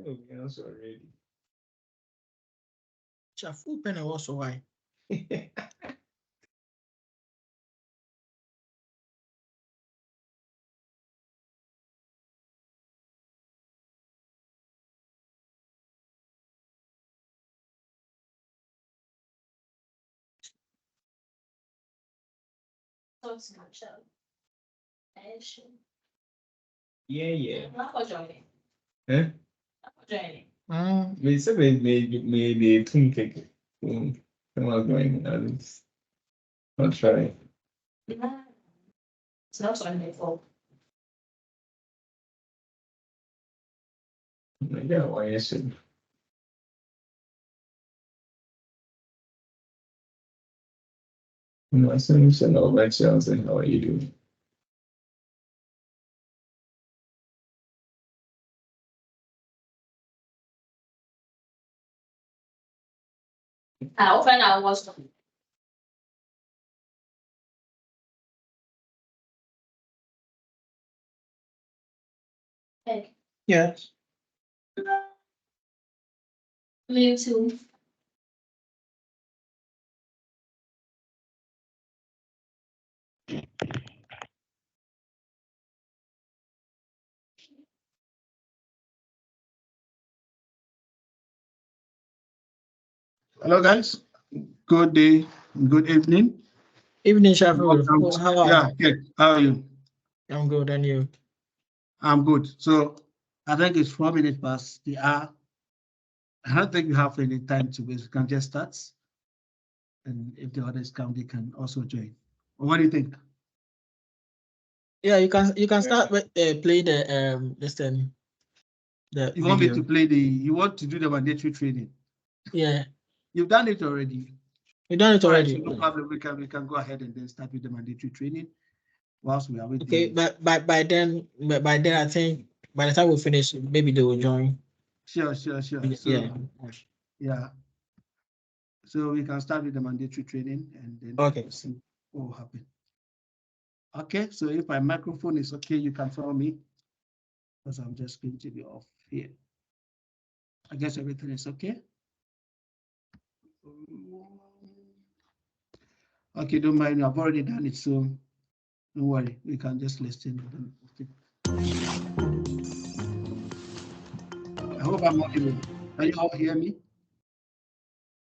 Oh, we also already. Chafu pen also why? So snapshot. Yeah, yeah. Not for joining. Huh? Not for joining. May say may think come on going at least. I'll try. It's not Sunday for. Yeah, why is it? I send all my sales and how are you doing? I'll find out what's. Hey, Yes. me too. Hello, guys. Good day. Good evening. Evening, Chafu. Welcome. How are Yeah, you? good. How are you? I'm good, and you? I'm good. So I think it's 4 minutes past the hour. I don't think we have any time to waste. We can just start. And if the others come, they can also join. What do you think? Yeah, you can start with play the this thing, the You want me video. to play you want to do the mandatory training? Yeah, You've done it already. we done it All right, so already. no problem. We can go ahead and then start with the mandatory training whilst we are with Okay, but by then I think by the time we finish, maybe they will join. Sure. So Yeah. yeah. So we can start with the mandatory training and then Okay. see what will happen. Okay, so if my microphone is okay, you can follow me because I'm just going to be off here. I guess everything is okay. Okay, don't mind, I've already done it, so don't worry, we can just listen. I hope I'm audible. Can you all hear me?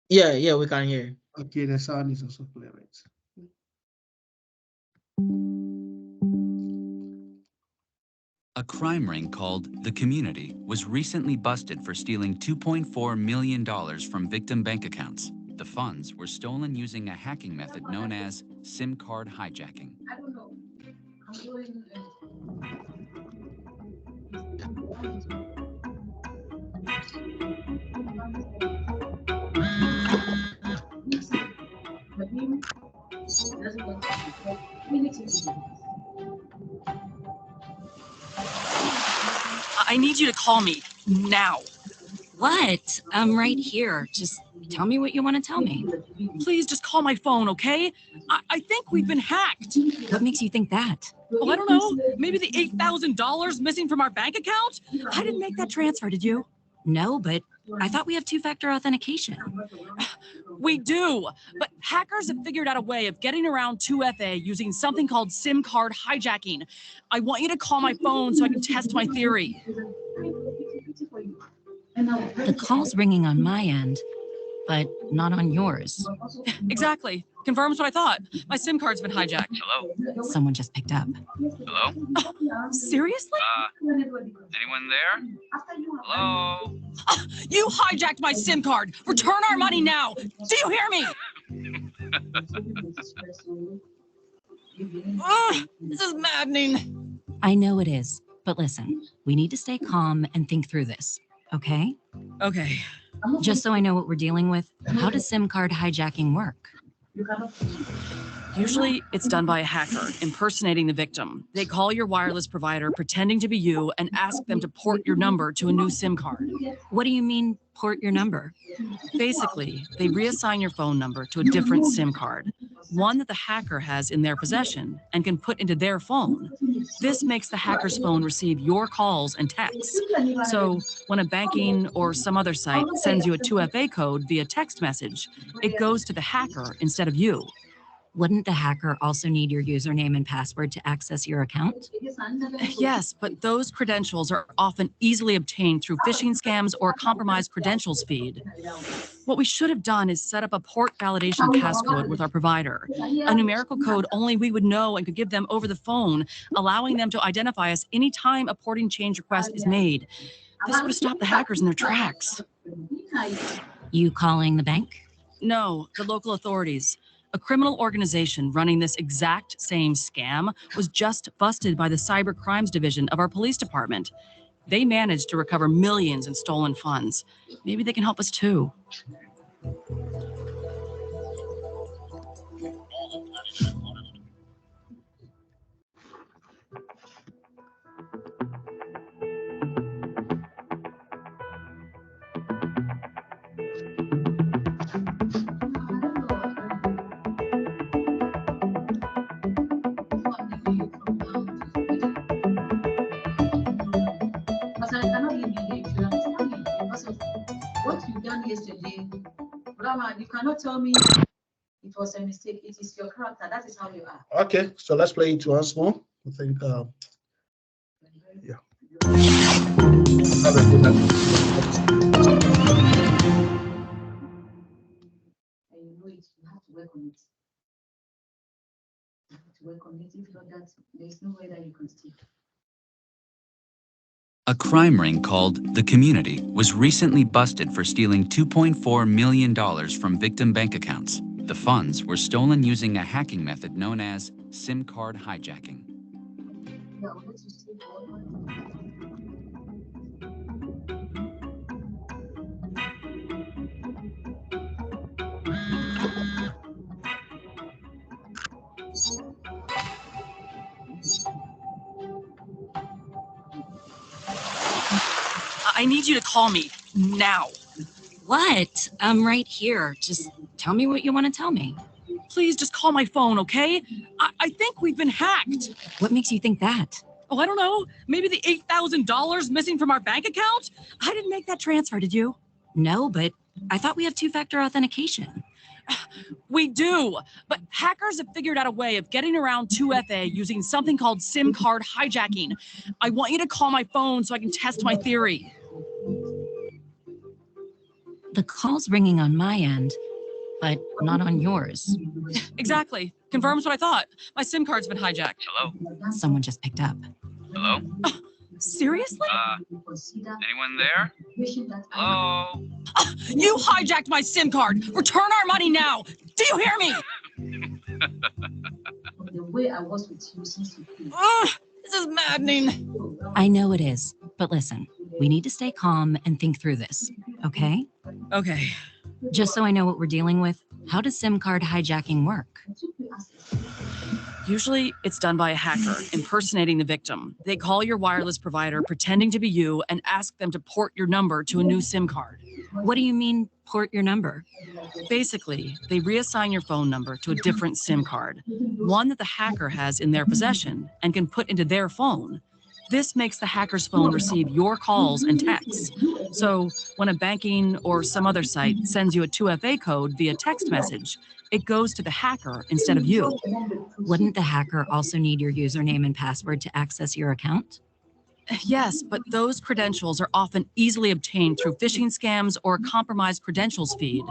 Yeah, we can hear. Okay, the sound is also clear, right? A crime ring called The Community was recently busted for stealing $2.4 million from victim bank accounts. The funds were stolen using a hacking method known as SIM card hijacking. I don't know. I'm doing. I need you to call me now. What? I'm right here. Just tell me what you want to tell me. Please just call my phone, okay? I think we've been hacked. What makes you think that? Oh, I don't know. Maybe the $8,000 missing from our bank account? I didn't make that transfer, did you? No, but I thought we have two-factor authentication. We do, but hackers have figured out a way of getting around 2FA using something called SIM card hijacking. I want you to call my phone so I can test my theory. The call's ringing on my end, but not on yours. Exactly. Confirms what I thought. My SIM card's been hijacked. Hello? Someone just picked up. Hello? Seriously? Anyone there? Hello? You hijacked my SIM card. Return our money now. Do you hear me? This is maddening. I know it is, but listen, we need to stay calm and think through this, okay? Okay. Just so I know what we're dealing with, how does SIM card hijacking work? Usually it's done by a hacker impersonating the victim. They call your wireless provider pretending to be you and ask them to port your number to a new SIM card. What do you mean, port your number? Basically, they reassign your phone number to a different SIM card. one that the hacker has in their possession and can put into their phone. This makes the hacker's phone receive your calls and texts. So when a banking or some other site sends you a 2FA code via text message, it goes to the hacker instead of you. Wouldn't the hacker also need your username and password to access your account? Yes, but those credentials are often easily obtained through phishing scams or a compromised credentials feed. What we should have done is set up a port validation passcode with our provider, a numerical code only we would know and could give them over the phone, allowing them to identify us anytime a porting change request is made. This would have stopped the hackers in their tracks. You calling the bank? No, the local authorities. A criminal organization running this exact same scam was just busted by the Cyber Crimes Division of our police department. They managed to recover millions in stolen funds. Maybe they can help us too. But I cannot really believe you understand me because of what you done yesterday. Rama, you cannot tell me it was a mistake. It is your character. That is how you are. Okay, so let's play it once more. I think, yeah. Have a good night. And you know it. You have to work on it. You have to work on it. If not that, there is no way that you can stay. A crime ring called The Community was recently busted for stealing $2.4 million from victim bank accounts. The funds were stolen using a hacking method known as SIM card hijacking. Yeah, I'll let you stay for one month. I need you to call me now. What? I'm right here. Just tell me what you want to tell me. Please just call my phone, okay? I think we've been hacked. What makes you think that? Oh, I don't know. Maybe the $8,000 missing from our bank account? I didn't make that transfer, did you? No, but I thought we have two-factor authentication. We do, but hackers have figured out a way of getting around 2FA using something called SIM card hijacking. I want you to call my phone so I can test my theory. The call's ringing on my end, but not on yours. Exactly. Confirms what I thought. My SIM card's been hijacked. Hello? Someone just picked up. Hello? Seriously? Anyone there? Hello? You hijacked my SIM card. Return our money now. Do you hear me? The way I was with you since you came. This is maddening. I know it is, but listen, we need to stay calm and think through this, okay? Okay. Just so I know what we're dealing with, how does SIM card hijacking work? Usually it's done by a hacker impersonating the victim. They call your wireless provider pretending to be you and ask them to port your number to a new SIM card. What do you mean, port your number? Basically, they reassign your phone number to a different SIM card, one that the hacker has in their possession and can put into their phone. This makes the hacker's phone receive your calls and texts. So when a banking or some other site sends you a 2FA code via text message, it goes to the hacker instead of you. Wouldn't the hacker also need your username and password to access your account? Yes, but those credentials are often easily obtained through phishing scams or a compromised credentials feed.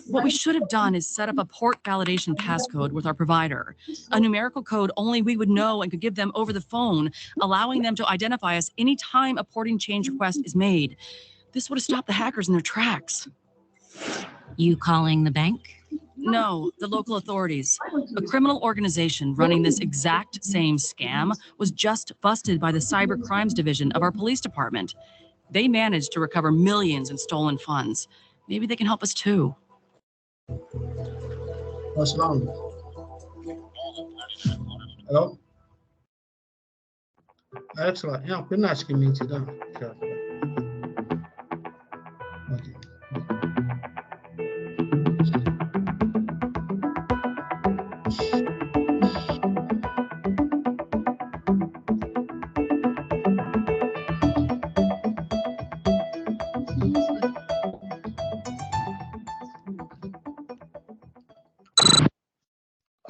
What we should have done is set up a port validation passcode with our provider, a numerical code only we would know and could give them over the phone, allowing them to identify us anytime a porting change request is made. This would have stopped the hackers in their tracks. You calling the bank? No, the local authorities. A criminal organization running this exact same scam was just busted by the Cyber Crimes Division of our police department. They managed to recover millions in stolen funds. Maybe they can help us too. What's wrong? Hello? Excellent. Yeah, good night, me today. Sure. Okay.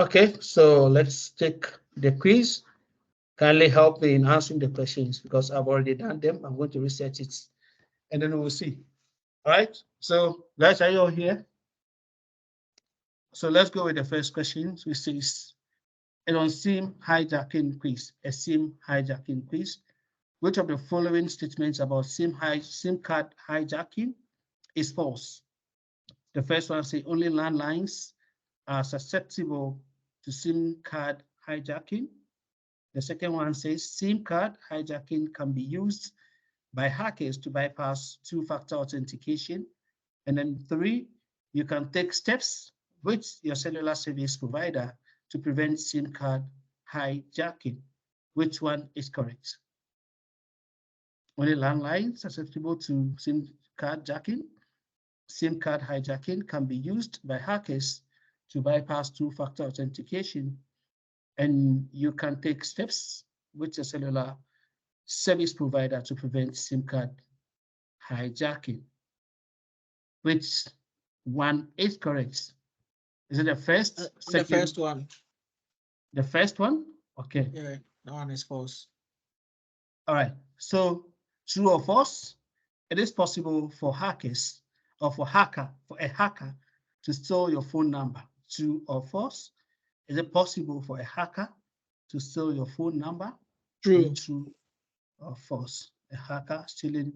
Okay, so let's take the quiz. Kindly help me in answering the questions because I've already done them. I'm going to research it and then we'll see. All right, so guys, are you all here? So let's go with the first question, which says, on SIM hijacking quiz, a SIM hijacking quiz, which of the following statements about SIM card hijacking is false? The first one says only landlines are susceptible to SIM card hijacking. The second one says SIM card hijacking can be used by hackers to bypass two-factor authentication. And then 3, you can take steps with your cellular service provider to prevent SIM card hijacking. Which one is correct? Only landlines susceptible to SIM card jacking. SIM card hijacking can be used by hackers to bypass two-factor authentication, and you can take steps with your cellular service provider to prevent SIM card hijacking. Which one is correct? Is it the first? The first one. The first one? Okay. Yeah, that one is false. All right. So true or false? It is possible for hackers or for a hacker to steal your phone number. True or false? Is it possible for a hacker to steal your phone number? True. True or false? A hacker stealing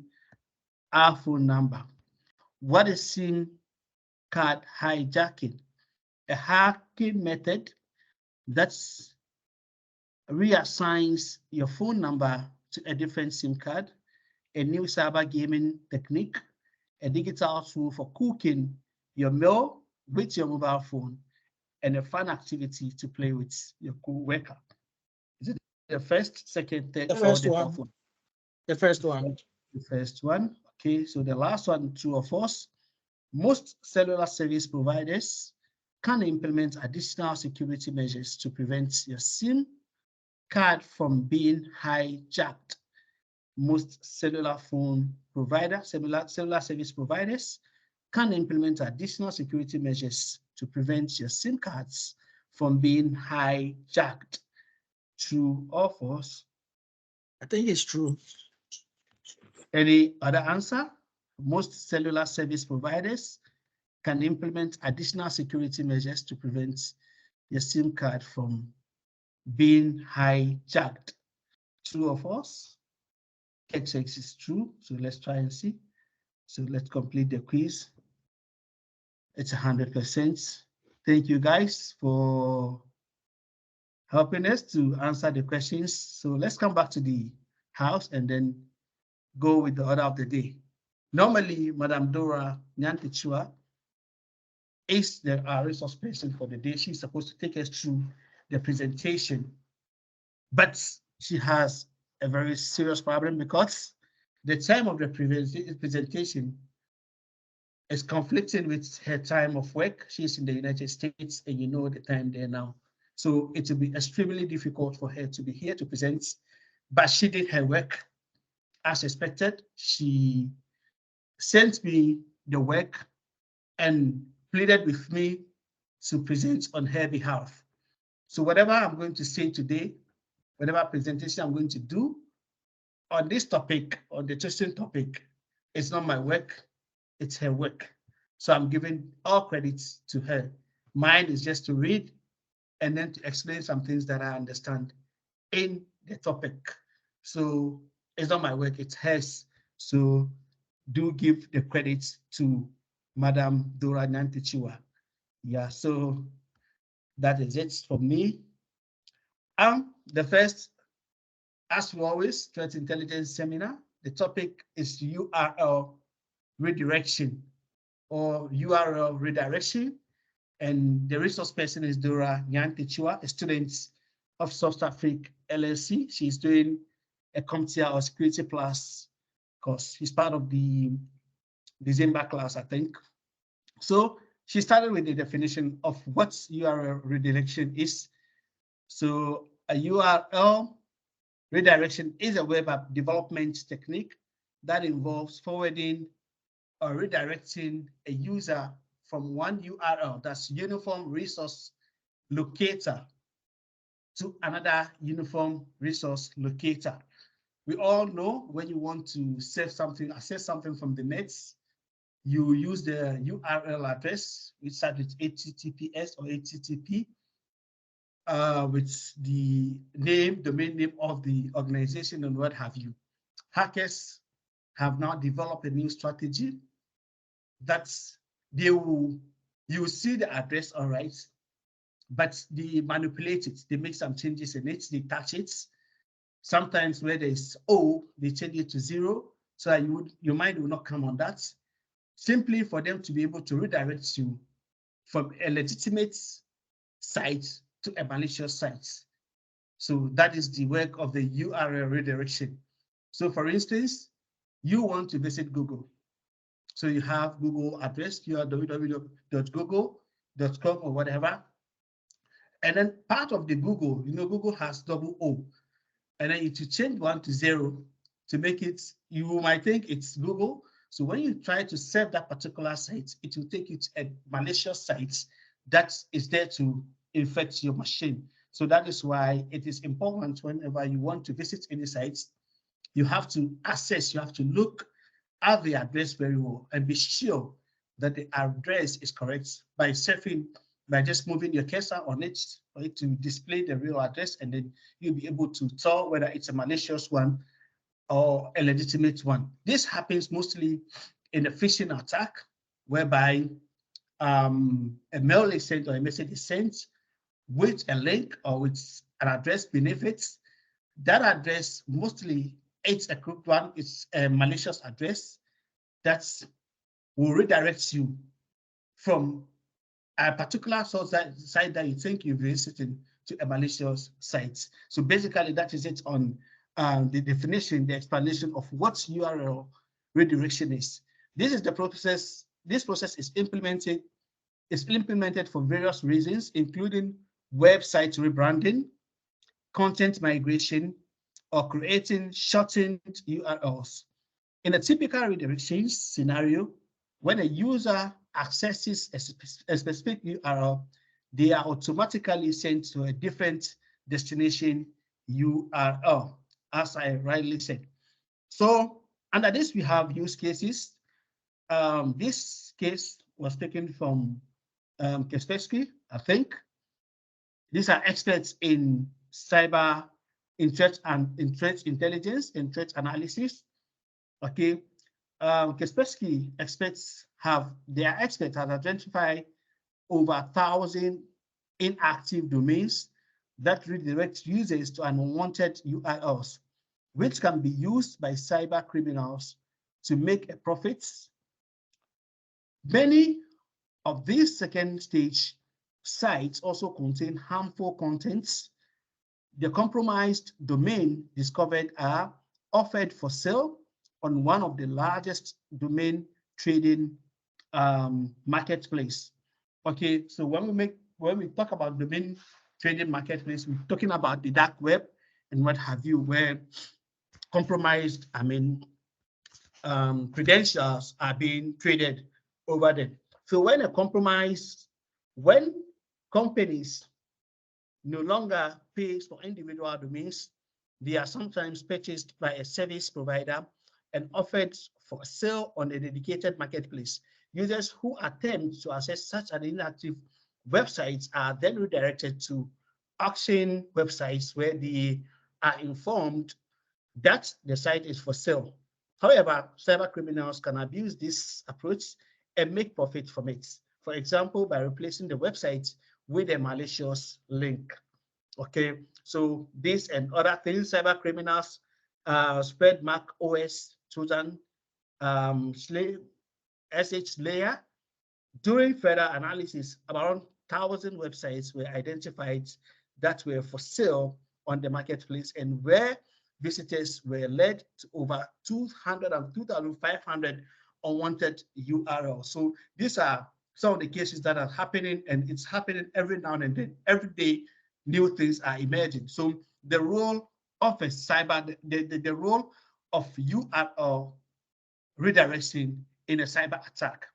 our phone number. What is SIM card hijacking? A hacking method that reassigns your phone number to a different SIM card, a new cyber gaming technique, a digital tool for cooking your meal with your mobile phone, and a fun activity to play with your co-worker. Is it the first, second, third, The or first the one. fourth one? The first one. The first one. Okay, so the last one, true or false? Most cellular service providers can implement additional security measures to prevent your SIM card from being hijacked. Most cellular service providers can implement additional security measures to prevent your SIM cards from being hijacked. True or false? I think it's true. Any other answer? Most cellular service providers can implement additional security measures to prevent your SIM card from being hijacked. True or false? XX is true, so let's try and see. So let's complete the quiz. It's 100%. Thank you guys for helping us to answer the questions. So let's come back to the house and then go with the order of the day. Normally, Madam Dora Nyantichua is the resource person for the day. She's supposed to take us through the presentation, but she has a very serious problem because the time of the presentation is conflicting with her time of work. She's in the United States and you know the time there now. So it will be extremely difficult for her to be here to present, but she did her work as expected. She sent me the work and pleaded with me to present on her behalf. So whatever I'm going to say today, whatever presentation I'm going to do on this topic, on the chosen topic, it's not my work, it's her work. So I'm giving all credits to her. Mine is just to read and then to explain some things that I understand in the topic. So it's not my work, it's hers. So do give the credits to Madam Dora Nyantichua. Yeah, so that is it for me. The first, as we always, threat intelligence seminar, the topic is URL redirection or URL redirection. And the resource person is Dora Nyantichua, a student of SoftAfric LLC. She's doing a CompTIA or Security Plus course. She's part of the December class, I think. So she started with the definition of what URL redirection is. So a URL redirection is a web app development technique that involves forwarding or redirecting a user from one URL, that's uniform resource locator to another uniform resource locator. We all know when you want to save something, access something from the net, you use the URL address, which starts with HTTPS or HTTP, with the name, domain name of the organization and what have you. Hackers have now developed a new strategy that you see the address, all right, but they manipulate it. They make some changes in it, they touch it. Sometimes where there's O, they change it to 0, so that your mind will not come on that. Simply for them to be able to redirect you from a legitimate site to a malicious site. So that is the work of the URL redirection. So for instance, you want to visit Google. So you have Google address, you are www.google.com or whatever. And then part of the Google, Google has double O. And then if you change one to 0 to make it, you might think it's Google. So when you try to save that particular site, it will take you to a malicious site that is there to infect your machine. So that is why it is important whenever you want to visit any sites, you have to assess, you have to look at the address very well and be sure that the address is correct by surfing, by just moving your cursor on it for it to display the real address, and then you'll be able to tell whether it's a malicious one or a legitimate one. This happens mostly in a phishing attack, whereby a mail is sent or a message is sent with a link or with an address beneath it. That address, mostly it's a crooked one, it's a malicious address that will redirect you from a particular site that you think you're visiting to a malicious site. So basically that is it on the definition, the explanation of what URL redirection is. This is the process. This process is implemented for various reasons, including website rebranding, content migration, or creating shortened URLs. In a typical redirection scenario, when a user accesses a specific URL, they are automatically sent to a different destination URL, as I rightly said. So under this, we have use cases. This case was taken from Kaspersky, I think. These are experts in cyber, in threat intelligence, in threat analysis. Okay, Kaspersky experts have identified over 1,000 inactive domains that redirect users to unwanted URLs, which can be used by cyber criminals to make a profit. Many of these second stage sites also contain harmful contents. The compromised domain discovered are offered for sale on one of the largest domain trading marketplace. Okay, so when we talk about domain trading marketplace, we're talking about the dark web and what have you, where compromised, credentials are being traded over there. So when companies no longer pay for individual domains, they are sometimes purchased by a service provider and offered for sale on a dedicated marketplace. Users who attempt to access such an inactive website are then redirected to auction websites where they are informed that the site is for sale. However, cyber criminals can abuse this approach and make profit from it. For example, by replacing the website with a malicious link. Okay, so this and other things, cyber criminals spread Mac OS Trojan SH layer. During further analysis, around 1,000 websites were identified that were for sale on the marketplace, and where visitors were led to over 2,500 unwanted URLs. So these are some of the cases that are happening, and it's happening every now and then. Every day, new things are emerging. So the role of a cyber, the role of URL redirection in a cyber attack.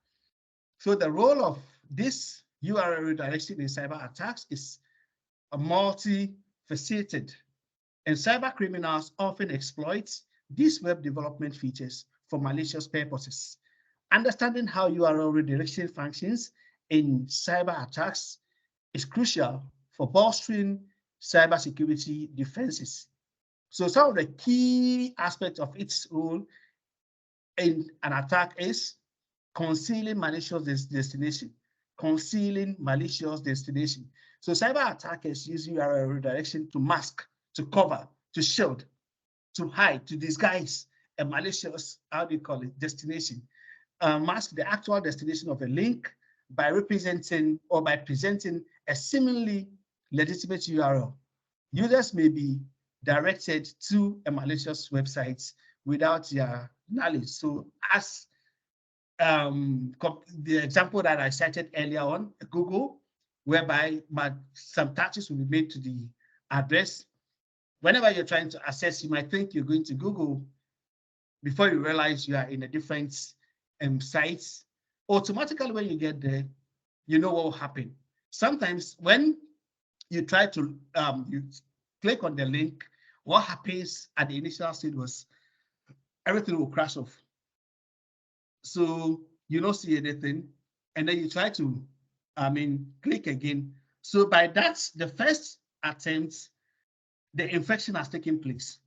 So the role of this URL redirection in cyber attacks is a multifaceted, and cyber criminals often exploit these web development features for malicious purposes. Understanding how URL redirection functions in cyber attacks is crucial for bolstering cybersecurity defenses. So some of the key aspects of its role in an attack is concealing malicious destination. Concealing malicious destination. So cyber attackers use URL redirection to mask, to cover, to shield, to hide, to disguise a malicious, how do you call it, destination. Mask the actual destination of a link by representing or by presenting a seemingly legitimate URL. Users may be directed to a malicious website without their knowledge. So as the example that I cited earlier on, Google, whereby some touches will be made to the address. Whenever you're trying to access, you might think you're going to Google before you realize you are in a different site. Automatically, when you get there, you know what will happen. Sometimes when you try to you click on the link, what happens at the initial stage was everything will crash off. So you don't see anything, and then you try to, click again. So by that, the first attempt, the infection has taken place.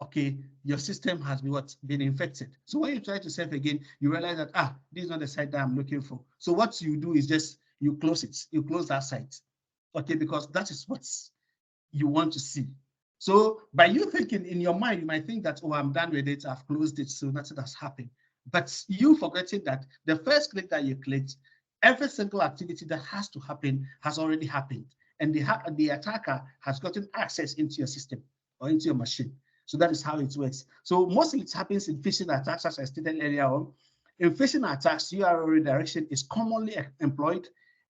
Okay, your system has been infected. So when you try to save again, you realize that this is not the site that I'm looking for. So what you do is just you close it. You close that site. Okay, because that is what you want to see. So by you thinking in your mind, you might think that, oh, I'm done with it, I've closed it, so nothing has happened. But you forgetting that the first click that you clicked, every single activity that has to happen has already happened. And the attacker has gotten access into your system or into your machine. So that is how it works. So mostly it happens in phishing attacks, as I stated earlier on. In phishing attacks, URL redirection is commonly employed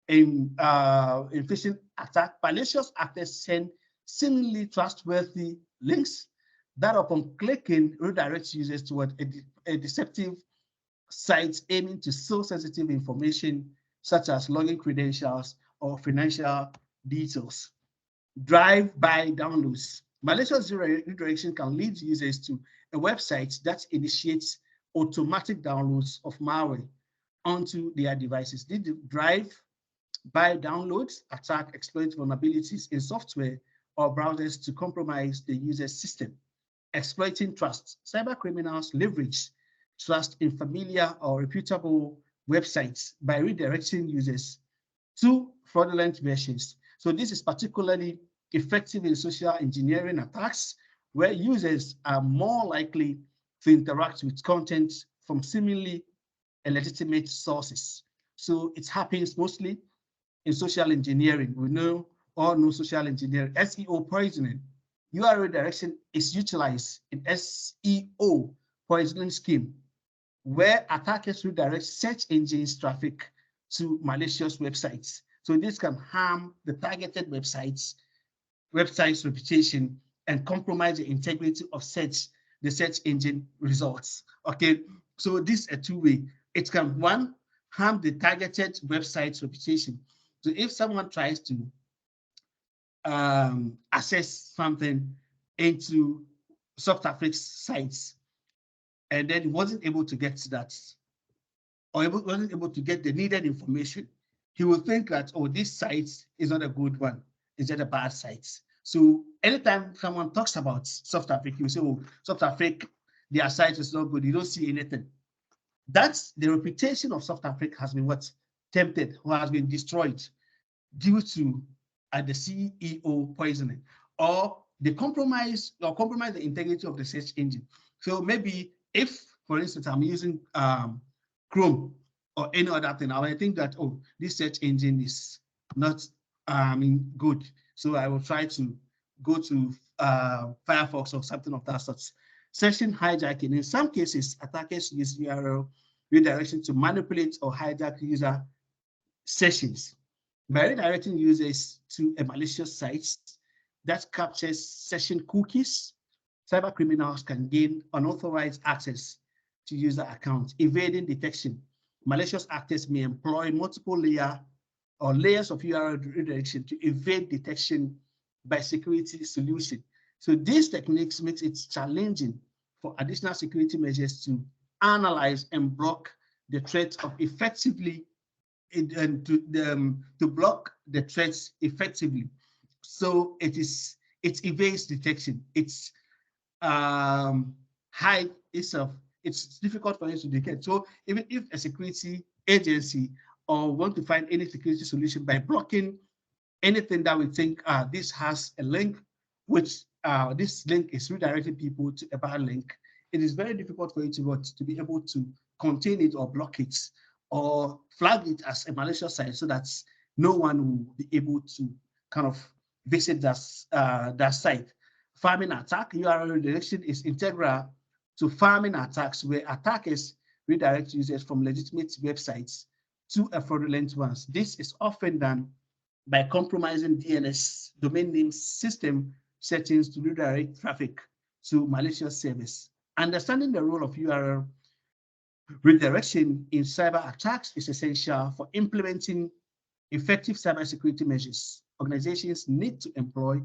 in phishing attack. Malicious actors send seemingly trustworthy links that upon clicking redirects users toward a deceptive site aiming to sell sensitive information such as login credentials or financial details. Drive-by downloads. Malicious redirection can lead users to a website that initiates automatic downloads of malware onto their devices. The drive-by downloads attack exploit vulnerabilities in software or browsers to compromise the user's system. Exploiting trust. Cyber criminals leverage trust in familiar or reputable websites by redirecting users to fraudulent versions. So this is particularly effective in social engineering attacks, where users are more likely to interact with content from seemingly illegitimate sources. So it happens mostly in social engineering. We all know social engineering. SEO poisoning. URL redirection is utilized in SEO poisoning scheme, where attackers redirect search engines traffic to malicious websites. So this can harm the targeted website's reputation and compromise the integrity of the search engine results. Okay, so this is a two-way. It can, one, harm the targeted website's reputation. So if someone tries to access something into SoftAfric's sites, and then wasn't able to get to that, or wasn't able to get the needed information, he will think that, oh, this site is not a good one, it's just a bad site. So anytime someone talks about SoftAfric, you say, oh, SoftAfric, their site is not good, you don't see anything. That's the reputation of SoftAfric has been tempted or has been destroyed due to the CEO poisoning, or they compromise the integrity of the search engine. So maybe if, for instance, I'm using Chrome or any other thing, I think that, oh, this search engine is not good. So I will try to go to Firefox or something of that sort. Session hijacking. In some cases, attackers use URL redirection to manipulate or hijack user sessions. By redirecting users to a malicious site that captures session cookies, cyber criminals can gain unauthorized access to user accounts, evading detection. Malicious actors may employ multiple layer or layers of URL redirection to evade detection by security solution. So these techniques makes it challenging for additional security measures to analyze and block the threat of effectively and to block the threats effectively. So it evades detection. It's hide itself. It's difficult for it to detect. So even if a security agency or want to find any security solution by blocking anything that we think this has a link, which this link is redirecting people to a bad link, it is very difficult for you to be able to contain it or block it or flag it as a malicious site so that no one will be able to kind of visit that site. Farming attack, URL redirection is integral to farming attacks where attackers redirect users from legitimate websites to a fraudulent ones. This is often done by compromising DNS domain name system settings to redirect traffic to malicious service. Understanding the role of URL redirection in cyber attacks is essential for implementing effective cybersecurity measures. Organizations need to employ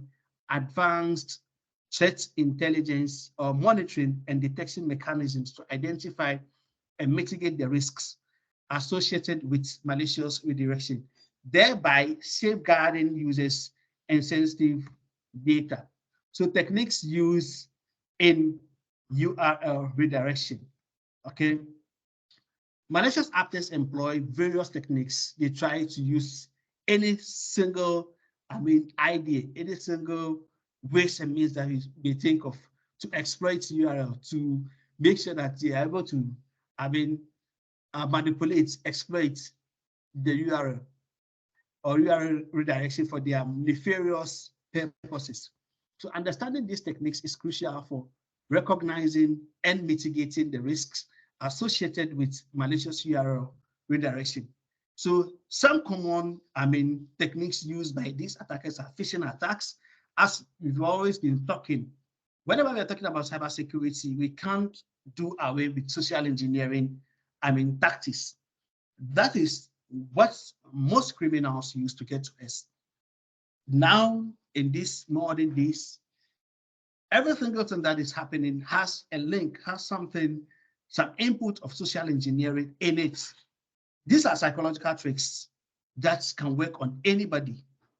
advanced threat intelligence or monitoring and detection mechanisms to identify and mitigate the risks associated with malicious redirection, thereby safeguarding users and sensitive data. So techniques used in URL redirection, okay? Malicious actors employ various techniques. They try to use any single, idea, any single ways and means that they think of to exploit URL, to make sure that they are able to, manipulate, exploit the URL or URL redirection for their nefarious purposes. So understanding these techniques is crucial for recognizing and mitigating the risks associated with malicious URL redirection. So some common, techniques used by these attackers are phishing attacks. As we've always been talking, whenever we're talking about cybersecurity, we can't do away with social engineering, tactics. That is what most criminals use to get to us. Now, in these modern days, every single thing that is happening has a link, has something, some input of social engineering in it. These are psychological tricks that can work on anybody.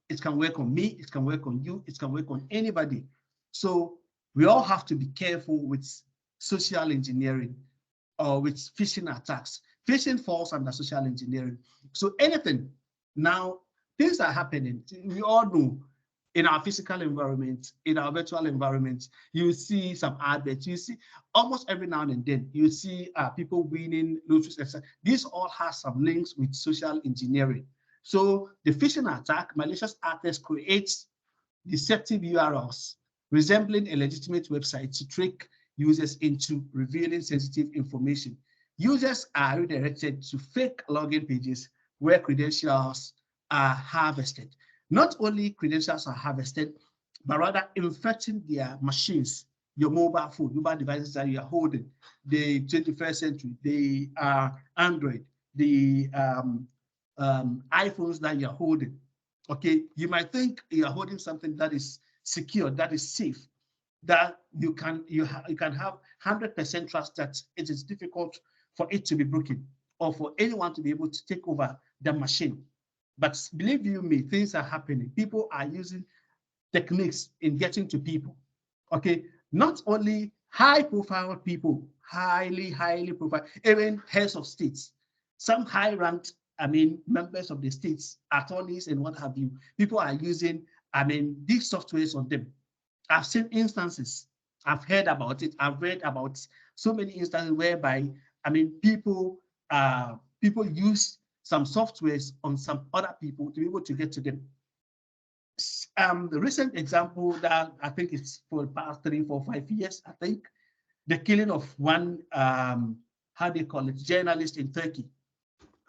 It can work on me, it can work on you, it can work on anybody. So we all have to be careful with social engineering or with phishing attacks. Phishing falls under social engineering. So anything, now things are happening. We all know in our physical environment, in our virtual environment, you see some adverts, you see almost every now and then, you see people winning lotteries, etc. This all has some links with social engineering. So the phishing attack, malicious actors create deceptive URLs resembling a legitimate website to trick users into revealing sensitive information. Users are redirected to fake login pages where credentials are harvested. Not only credentials are harvested, but rather infecting their machines, your mobile phone, mobile devices that you are holding, the 21st century, the Android, the iPhones that you're holding. Okay, you might think you're holding something that is secure, that is safe, that you can have 100% trust that it is difficult for it to be broken or for anyone to be able to take over the machine. But believe you me, things are happening. People are using techniques in getting to people. Okay, not only high-profile people, highly profile, even heads of states, some high-ranked, members of the states, attorneys and what have you. People are using, these softwares on them. I've seen instances. I've heard about it. I've read about so many instances whereby, people use some softwares on some other people to be able to get to them. The recent example that I think is for the past 3, 4, 5 years, I think, the killing of one, how they call it, journalist in Turkey,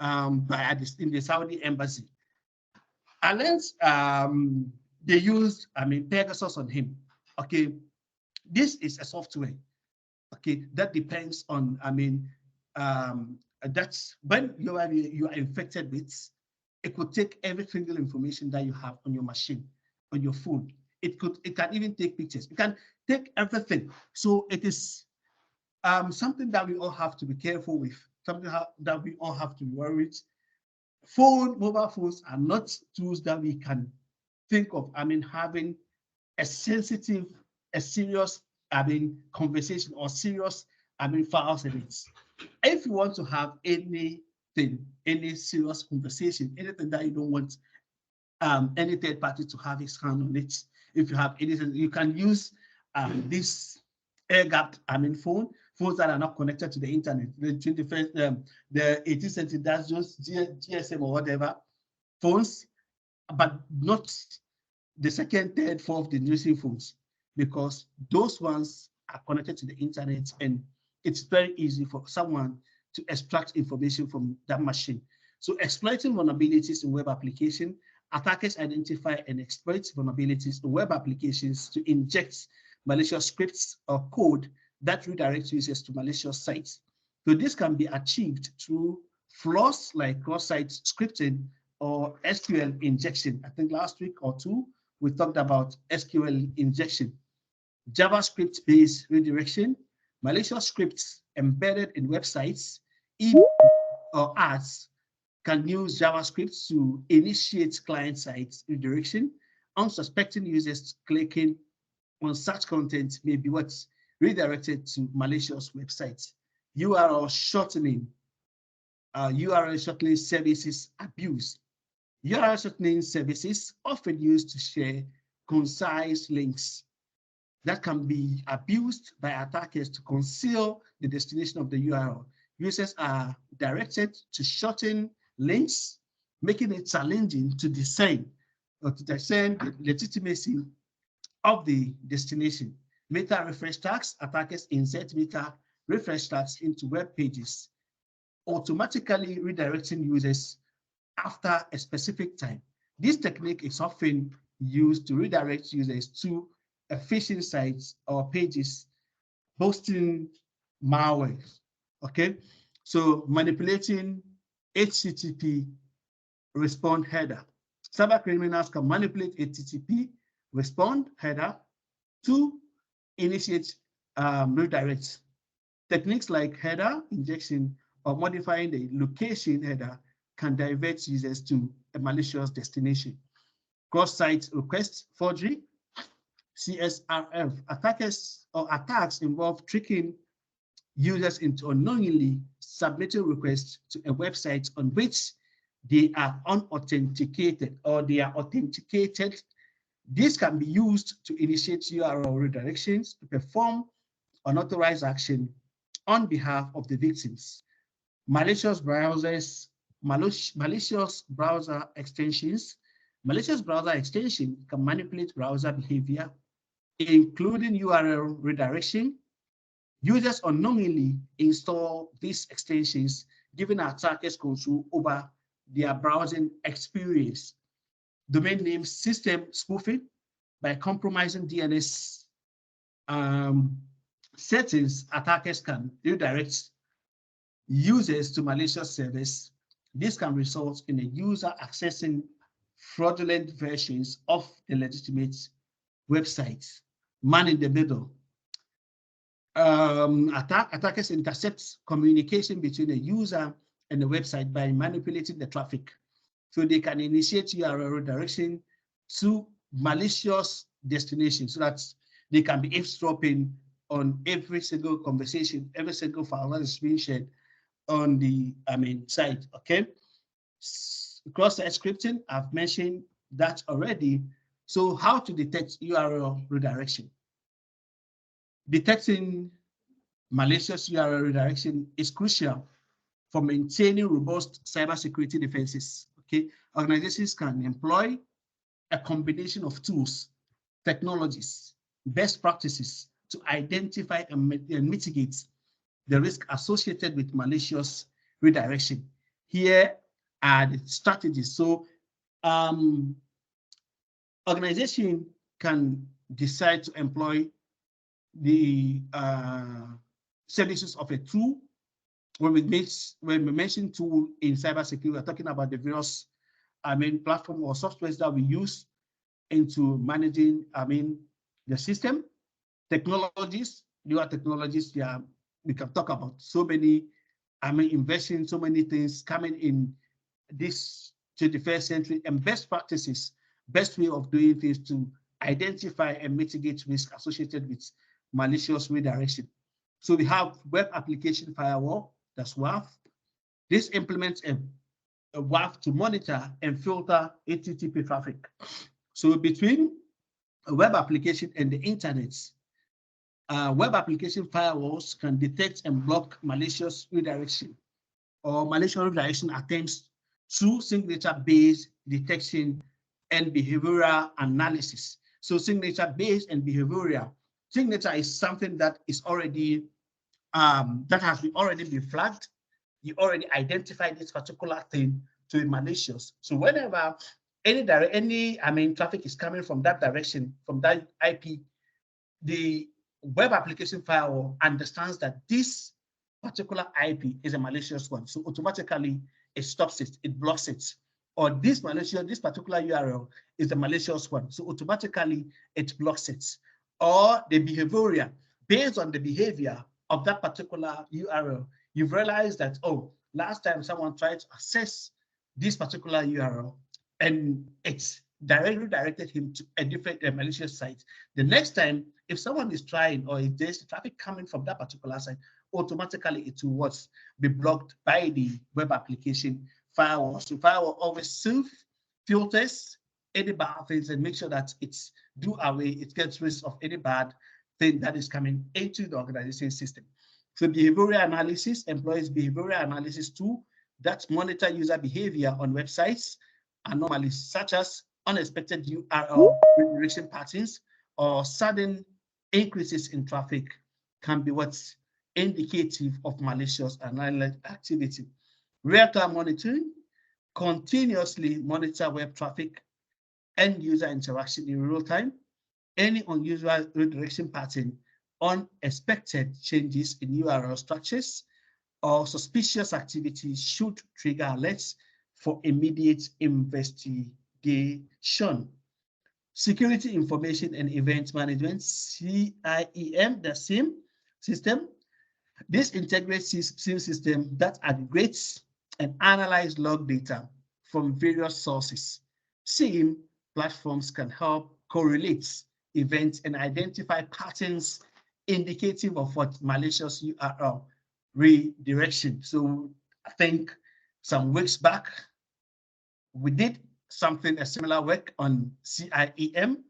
in the Saudi embassy. And they used, Pegasus on him. Okay, this is a software. Okay, that depends on, that's when you are infected with, it could take every single information that you have on your machine, on your phone. It can even take pictures. It can take everything. So it is something that we all have to be careful with, something that we all have to be worried. Mobile phones are not tools that we can think of, having a sensitive, a serious, conversation or serious, files in it. If you want to have anything, any serious conversation, anything that you don't want any third party to have his hand on it, if you have anything, you can use this air-gapped, phones that are not connected to the internet. The 21st, the 18th century, that's just GSM or whatever phones, but not the second, third, fourth generation phones, because those ones are connected to the internet, and it's very easy for someone to extract information from that machine. So exploiting vulnerabilities in web application, attackers identify and exploit vulnerabilities in web applications to inject malicious scripts or code that redirects users to malicious sites. So this can be achieved through flaws like cross-site scripting or SQL injection. I think last week or two, we talked about SQL injection, JavaScript-based redirection, malicious scripts embedded in websites, or ads can use JavaScript to initiate client-side redirection. Unsuspecting users clicking on such content may be what's redirected to malicious websites. URL shortening services abuse. URL shortening services often used to share concise links that can be abused by attackers to conceal the destination of the URL. Users are directed to shorten links, making it challenging to discern the legitimacy of the destination. Meta refresh tags, attackers insert meta refresh tags into web pages, automatically redirecting users after a specific time. This technique is often used to redirect users to phishing sites or pages hosting malware. Okay, so manipulating HTTP response header. Cyber criminals can manipulate HTTP response header to initiate redirects. Techniques like header injection or modifying the location header can divert users to a malicious destination. Cross-site request forgery, CSRF. Attacks involve tricking users into unknowingly submitting requests to a website on which they are unauthenticated or they are authenticated. This can be used to initiate URL redirections to perform unauthorized action on behalf of the victims. Malicious browsers, malicious browser extensions. Malicious browser extension can manipulate browser behavior, including URL redirection. Users unknowingly install these extensions, giving attackers control over their browsing experience. Domain name system spoofing by compromising DNS settings, attackers can redirect users to malicious servers. This can result in a user accessing fraudulent versions of the legitimate website. Man in the middle. Attackers intercept communication between a user and the website by manipulating the traffic. So they can initiate URL redirection to malicious destinations so that they can be eavesdropping on every single conversation, every single file that is being shared on the site. Okay. Cross-site scripting, I've mentioned that already. So how to detect URL redirection? Detecting malicious URL redirection is crucial for maintaining robust cybersecurity defenses. Okay, organizations can employ a combination of tools, technologies, best practices to identify and mitigate the risk associated with malicious redirection. Here are the strategies. So organization can decide to employ the services of a tool. When we mention tool in cybersecurity, we're talking about the various platform or softwares that we use into managing, the system. Technologies, newer technologies, yeah, we can talk about so many, investing so many things coming in this 21st century, and best practices, best way of doing things to identify and mitigate risk associated with malicious redirection. So we have web application firewall, that's WAF. This implements a WAF to monitor and filter HTTP traffic. So between a web application and the internet, web application firewalls can detect and block malicious redirection or malicious redirection attempts through signature-based detection and behavioral analysis. So signature-based and behavioral. Signature is something that is already that has already been flagged. You already identified this particular thing to be malicious. So whenever any traffic is coming from that direction, from that IP, the web application firewall understands that this particular IP is a malicious one. So automatically it stops it, it blocks it. Or this particular URL is a malicious one. So automatically it blocks it. Or the behavioral, based on the behavior of that particular URL, you've realized that, oh, last time someone tried to access this particular URL and it's directed him to a different malicious site. The next time, if someone is trying, or if there's traffic coming from that particular site, automatically it will be blocked by the web application firewall. So firewall always self-filters any bad things and make sure that it's it gets rid of any bad thing that is coming into the organization system. So behavioral analysis employs behavioral analysis tool that monitor user behavior on websites, anomalies such as unexpected URL redirection patterns or sudden increases in traffic can be what's indicative of malicious activity. Real-time monitoring continuously monitor web traffic and user interaction in real time. Any unusual redirection pattern, unexpected changes in URL structures, or suspicious activity should trigger alerts for immediate investigation. Security Information and Event Management, CIEM, the SIEM system. This integrates SIEM system that aggregates and analyzes log data from various sources. SIEM platforms can help correlate events and identify patterns indicative of what malicious URL redirection. So I think some weeks back, we did a similar work on CIEM,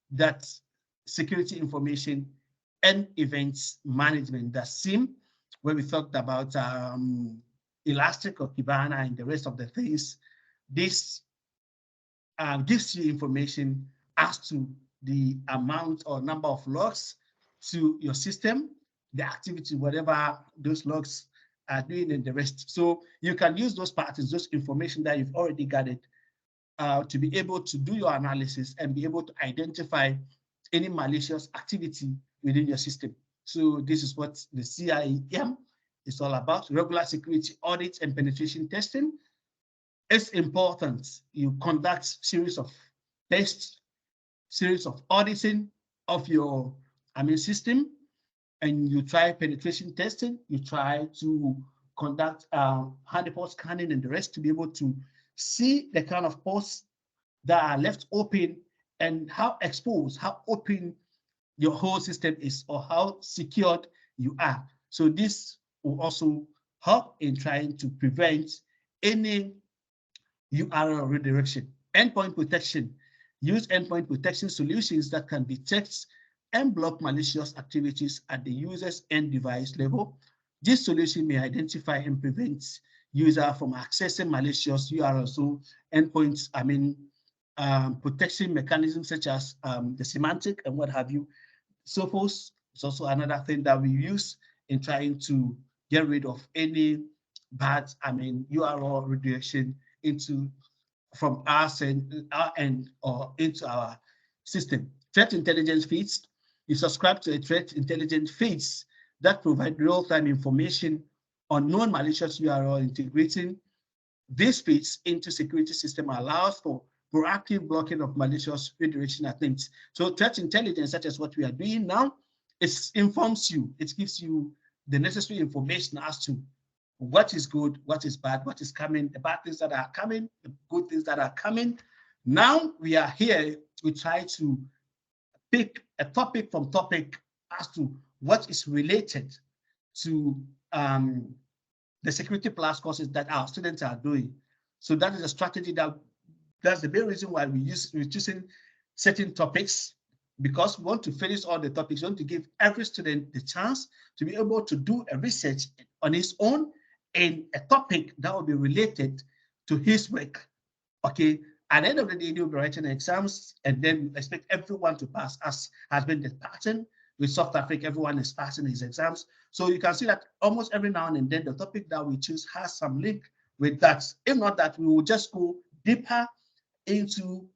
that's Security Information and Events Management, the SIEM, where we talked about Elastic or Kibana and the rest of the things. This gives you information as to the amount or number of logs to your system, the activity, whatever those logs are doing and the rest. So you can use those patterns, those information that you've already gathered to be able to do your analysis and be able to identify any malicious activity within your system. So this is what the CIEM is all about, regular security audits and penetration testing. It's important you conduct series of tests, series of auditing of your system, and you try penetration testing, you try to conduct honeypot scanning and the rest to be able to see the kind of ports that are left open and how exposed, how open your whole system is or how secured you are. So this will also help in trying to prevent any URL redirection. Endpoint protection. Use endpoint protection solutions that can detect and block malicious activities at the user's end device level. This solution may identify and prevent user from accessing malicious URLs. So endpoints, protection mechanisms such as the semantic and what have you. Sophos is also another thing that we use in trying to get rid of any bad, URL redirection from our end or into our system. Threat intelligence feeds. You subscribe to a threat intelligence feeds that provide real-time information on known malicious URL, integrating this fits into security system, allows for proactive blocking of malicious redirection attempts. So threat intelligence, such as what we are doing now, it informs you, it gives you the necessary information as to what is good, what is bad, what is coming, the bad things that are coming, the good things that are coming. Now we are here, we try to pick a topic from topic as to what is related to the security plus courses that our students are doing. So that is a strategy that's the main reason why we're choosing certain topics, because we want to finish all the topics. We want to give every student the chance to be able to do a research on his own in a topic that will be related to his work. Okay, at the end of the day, they'll be writing exams, and then expect everyone to pass, as has been the pattern with South Africa. Everyone is passing his exams. So you can see that almost every now and then the topic that we choose has some link with that. If not that, we will just go deeper into,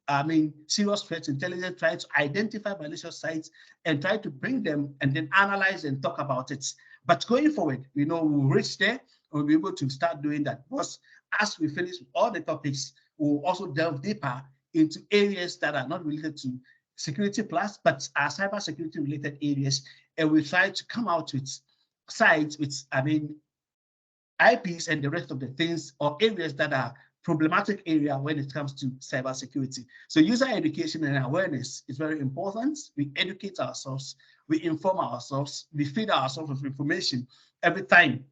serious threat intelligence, try to identify malicious sites and try to bring them and then analyze and talk about it. But going forward, we'll reach there and we'll be able to start doing that. Because as we finish all the topics, we'll also delve deeper into areas that are not related to security plus, but are cybersecurity related areas. And we try to come out with sites with, IPs and the rest of the things or areas that are problematic area when it comes to cybersecurity. So user education and awareness is very important. We educate ourselves, we inform ourselves, we feed ourselves with information every time.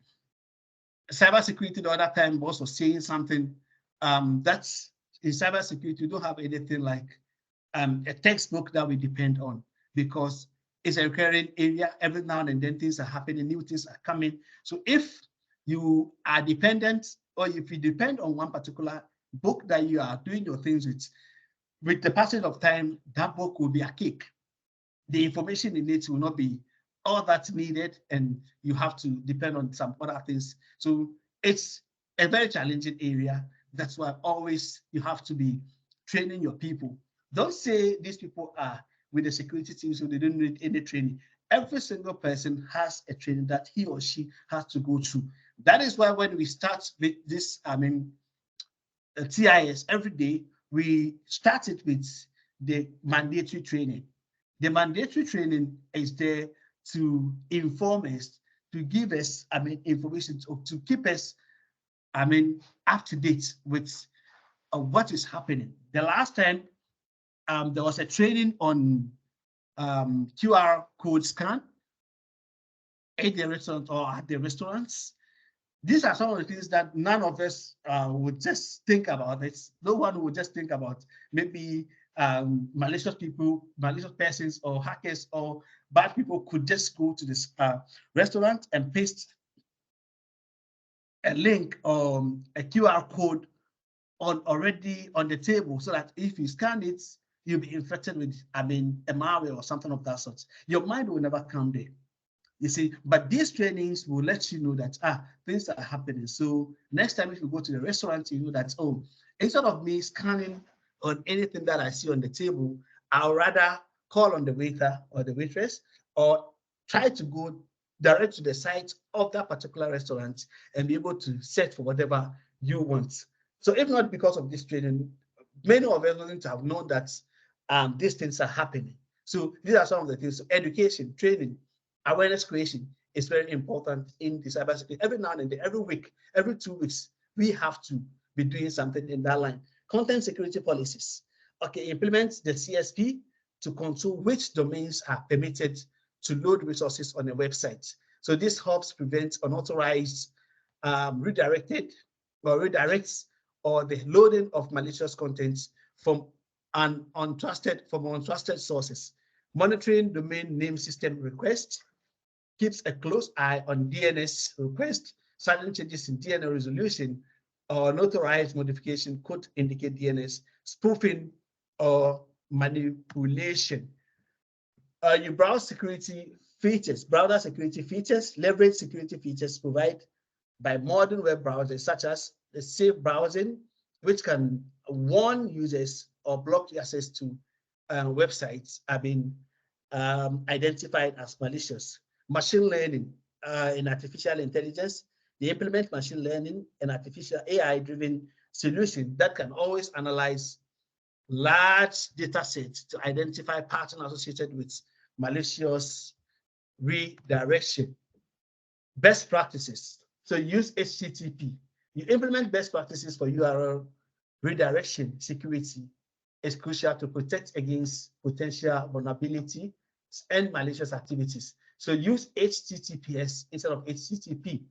Cybersecurity, the other time, boss was saying something that's in cybersecurity, you don't have anything like a textbook that we depend on, because it's a recurring area. Every now and then things are happening, new things are coming. So if you are dependent, or if you depend on one particular book that you are doing your things with the passage of time, that book will be archaic. The information in it will not be all that's needed, and you have to depend on some other things. So it's a very challenging area. That's why always you have to be training your people. Don't say these people are with the security team, so they don't need any training. Every single person has a training that he or she has to go through. That is why when we start with this, TIS every day, we started with the mandatory training. The mandatory training is there to inform us, to give us, information, to keep us, up to date with what is happening. The last time there was a training on QR code scan at the restaurant or at the restaurants. These are some of the things that none of us would just think about. No one would just think about maybe malicious people, malicious persons, or hackers, or bad people could just go to this restaurant and paste a link or a QR code already on the table, so that if you scan it, you'll be infected with a malware or something of that sort. Your mind will never come there. You see, but these trainings will let you know that things are happening. So next time if you go to the restaurant, you know that, oh, instead of me scanning on anything that I see on the table, I'll rather call on the waiter or the waitress, or try to go direct to the site of that particular restaurant and be able to search for whatever you want. So if not because of this training, many of us wouldn't have known that these things are happening. So these are some of the things. So education, training, awareness creation is very important in the cybersecurity. Every now and then, every week, every 2 weeks, we have to be doing something in that line. Content security policies. Okay, implement the CSP to control which domains are permitted to load resources on a website. So this helps prevent unauthorized redirects or the loading of malicious contents from untrusted sources. Monitoring domain name system requests, keeps a close eye on DNS requests. Sudden changes in DNS resolution or unauthorized modification could indicate DNS spoofing or manipulation. You browse security features, browser security features, leverage security features provided by modern web browsers, such as the safe browsing, which can warn users or block access to websites have been identified as malicious. Machine learning in artificial intelligence They implement machine learning and artificial AI-driven solutions that can always analyze large data sets to identify patterns associated with malicious redirection. Best practices. So use HTTP. You implement best practices for URL redirection security is crucial to protect against potential vulnerability and malicious activities. So use HTTPS instead of HTTP.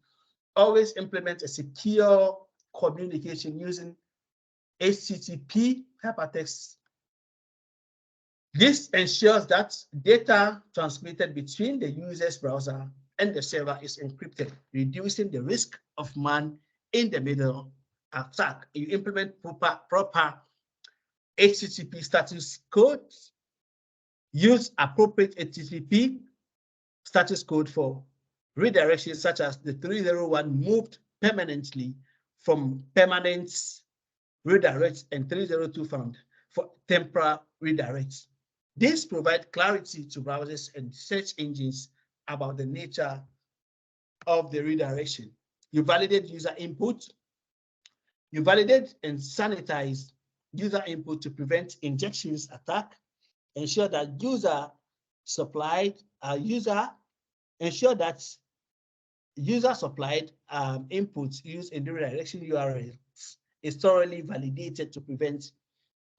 Always implement a secure communication using HTTP hypertext. This ensures that data transmitted between the user's browser and the server is encrypted, reducing the risk of man-in-the-middle attack. You implement proper HTTP status code. Use appropriate HTTP status code for redirections such as the 301 moved permanently from permanent redirects and 302 found for temporary redirects. This provides clarity to browsers and search engines about the nature of the redirection. You validate user input. You validate and sanitize user input to prevent injections attack. Ensure that user supplied inputs used in the redirection URL is thoroughly validated to prevent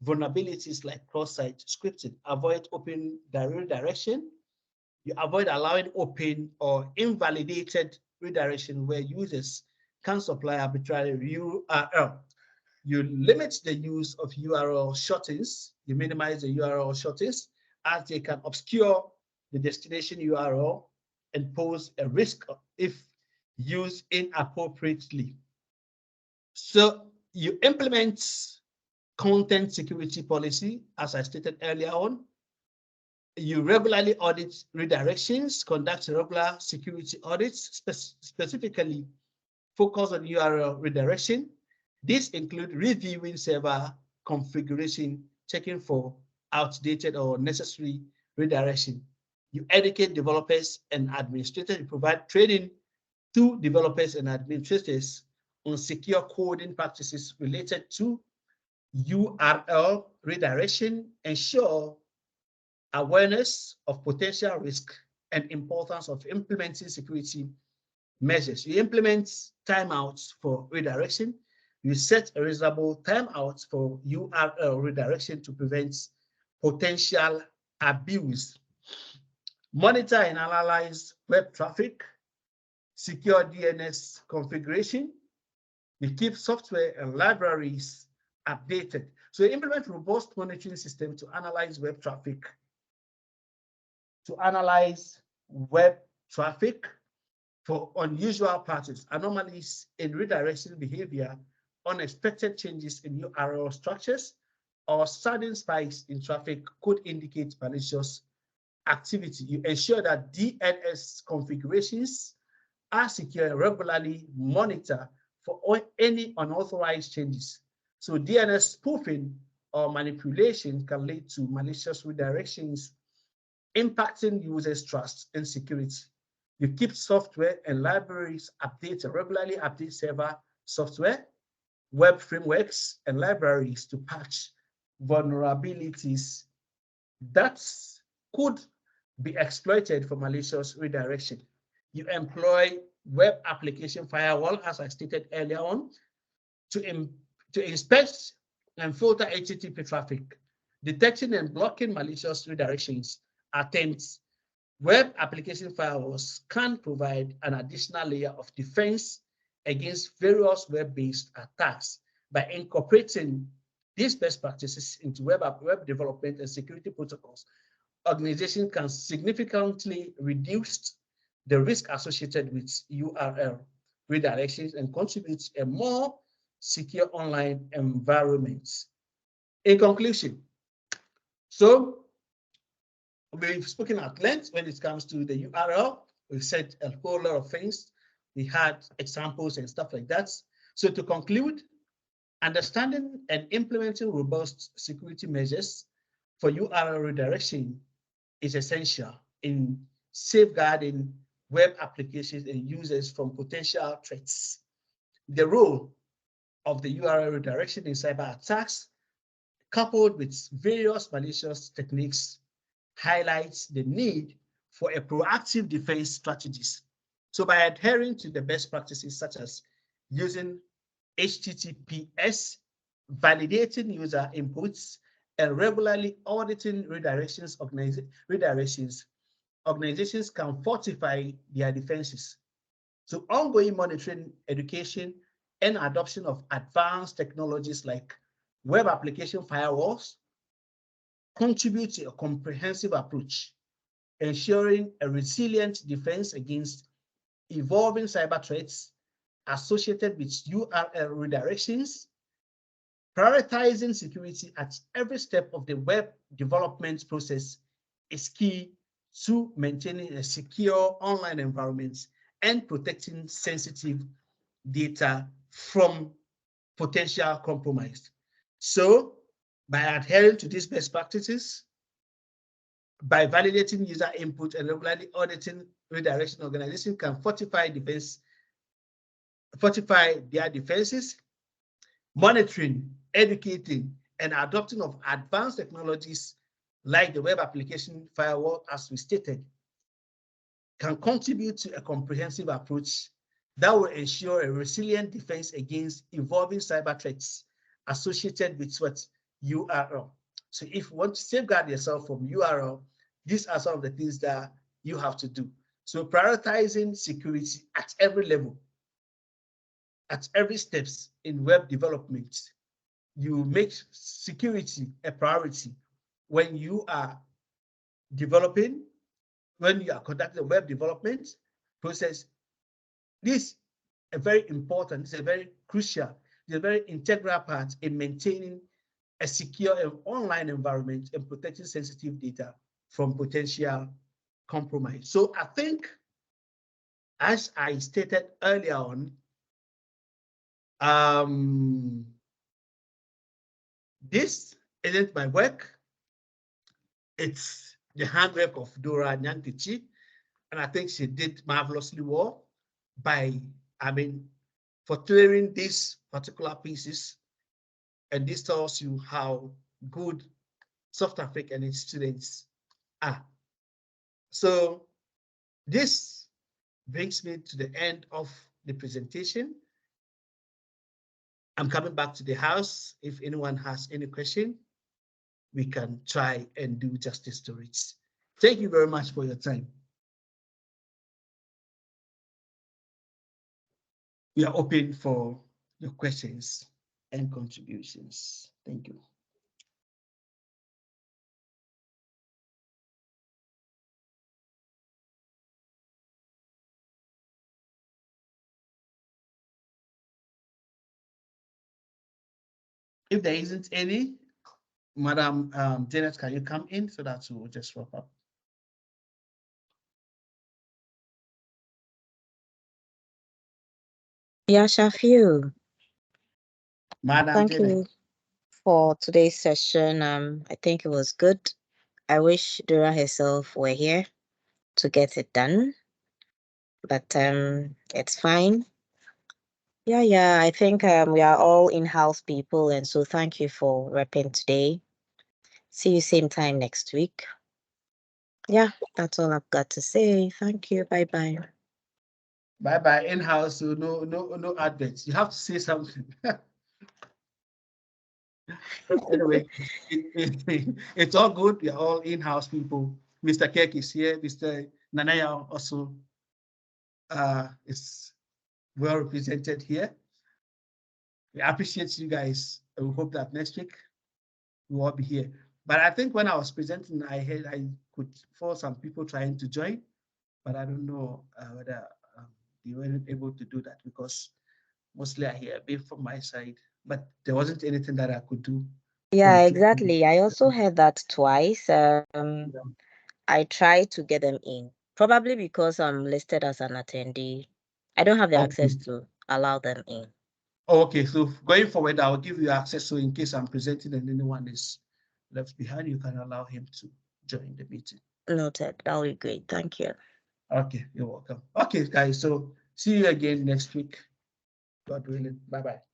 vulnerabilities like cross-site scripting. Avoid open redirection. You avoid allowing open or invalidated redirection where users can supply arbitrary URL. You limit the use of URL shortens. You minimize the URL shortens as they can obscure the destination URL and pose a risk if used inappropriately. So you implement content security policy, as I stated earlier on. You regularly audit redirections, conduct regular security audits, specifically focus on URL redirection. This includes reviewing server configuration, checking for outdated or necessary redirection. You educate developers and administrators. You provide training to developers and administrators on secure coding practices related to URL redirection. Ensure awareness of potential risk and importance of implementing security measures. You implement timeouts for redirection. You set a reasonable timeout for URL redirection to prevent potential abuse. Monitor and analyze web traffic. Secure DNS configuration. You keep software and libraries updated. So implement robust monitoring system to analyze web traffic. For unusual patterns, anomalies in redirection behavior, unexpected changes in URL structures, or sudden spikes in traffic could indicate malicious activity. You ensure that DNS configurations are secure and regularly monitor for any unauthorized changes. So DNS spoofing or manipulation can lead to malicious redirections, impacting users' trust and security. You keep software and libraries updated, regularly update server software, web frameworks, and libraries to patch vulnerabilities that could be exploited for malicious redirection. You employ web application firewall, as I stated earlier on, to inspect and filter HTTP traffic, detecting and blocking malicious redirections attempts. Web application firewalls can provide an additional layer of defense against various web-based attacks. By incorporating these best practices into web development and security protocols, organizations can significantly reduce the risk associated with URL redirections and contribute to a more secure online environment. In conclusion, so we've spoken at length when it comes to the URL. We've said a whole lot of things. We had examples and stuff like that. So to conclude, understanding and implementing robust security measures for URL redirection is essential in safeguarding web applications and users from potential threats. The role of the URL redirection in cyber attacks, coupled with various malicious techniques, highlights the need for a proactive defense strategies. So by adhering to the best practices such as using HTTPS, validating user inputs, and regularly auditing redirections, organizations can fortify their defenses. So ongoing monitoring, education, and adoption of advanced technologies like web application firewalls contribute to a comprehensive approach, ensuring a resilient defense against evolving cyber threats associated with URL redirections. Prioritizing security at every step of the web development process is key to maintaining a secure online environment and protecting sensitive data from potential compromise. So by adhering to these best practices, by validating user input and regularly auditing redirection, organizations can fortify their defenses, monitoring, educating, and adopting of advanced technologies like the web application firewall, as we stated, can contribute to a comprehensive approach that will ensure a resilient defense against evolving cyber threats associated with what URL. So if you want to safeguard yourself from URL, these are some of the things that you have to do. So prioritizing security at every level, at every steps in web development, you make security a priority when you are developing, when you are conducting a web development process. This is a very important, it's a very crucial, it's a very integral part in maintaining a secure and online environment and protecting sensitive data from potential compromise. So I think, as I stated earlier on, this isn't my work. It's the handwork of Dora Nyankichi, and I think she did marvelously well by, for clearing these particular pieces. And this tells you how good South Africa and its students are. So this brings me to the end of the presentation. I'm coming back to the house. If anyone has any question, we can try and do justice to it. Thank you very much for your time. We are open for your questions and contributions. Thank you. If there isn't any, Madam Janet, can you come in so that we'll just wrap up? Yeah, Shafiu. Madam Thank Janet. you for today's session. I think it was good. I wish Dora herself were here to get it done, but it's fine. Yeah, I think we are all in-house people, and so thank you for repping today. See you same time next week. Yeah, that's all I've got to say. Thank you. Bye-bye. Bye-bye. In-house, so no adverts. You have to say something. Anyway, it's all good. We are all in-house people. Mr. Kek is here. Mr. Nanaya also is well represented here. We appreciate you guys. And we hope that next week we'll all be here. But I think when I was presenting, I could for some people trying to join, but I don't know whether they weren't able to do that because mostly I hear a bit from my side, but there wasn't anything that I could do. Yeah, exactly. I also heard that twice. I tried to get them in, probably because I'm listed as an attendee. I don't have the access to allow them in. Okay, so going forward, I'll give you access. So in case I'm presenting and anyone is left behind, you can allow him to join the meeting. Noted. That would be great. Thank you. Okay, you're welcome. Okay, guys. So see you again next week. God willing. Bye bye.